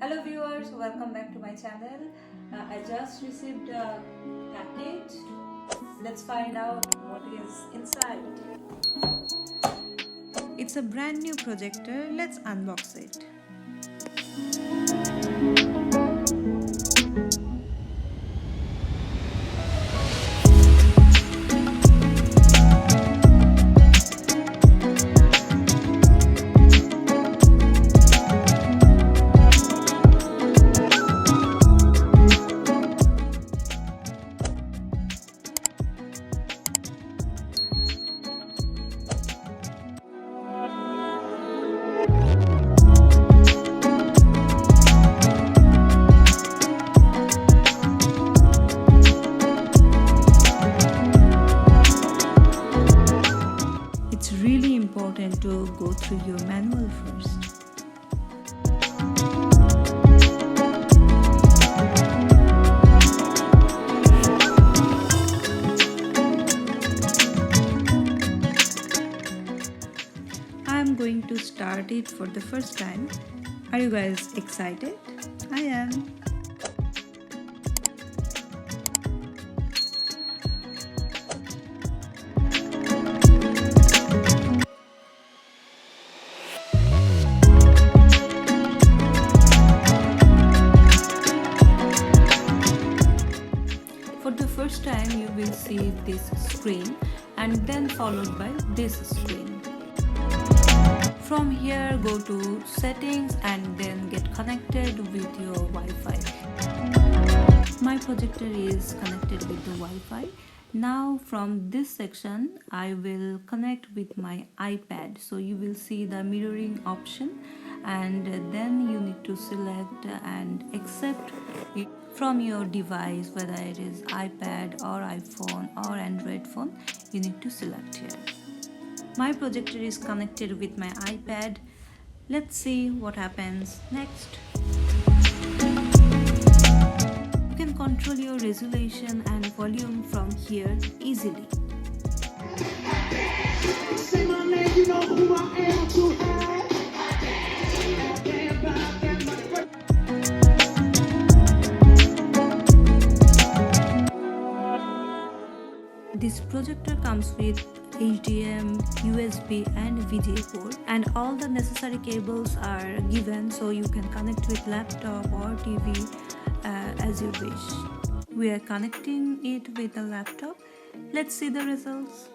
Hello viewers, welcome back to my channel. I just received a package. Let's find out what is inside. It's a brand new projector. Let's unbox it. It's really important to go through your manual first. I'm going to start it for the first time. Are you guys excited? I am. For the first time you will see this screen and then followed by this screen. From here go to settings and then get connected with your Wi-Fi. My projector is connected with the Wi-Fi. Now from this section I will connect with my iPad. So you will see the mirroring option and then you need to select and accept it from your device, whether it is iPad or iPhone or Android phone. You need to select here. My projector is connected with my iPad. Let's see what happens next. You can control your resolution and volume from here easily. Say my name, you know who I am to have. This projector comes with HDMI, USB and VGA port, and all the necessary cables are given, so you can connect with laptop or TV as you wish. We are connecting it with a laptop. Let's see the results.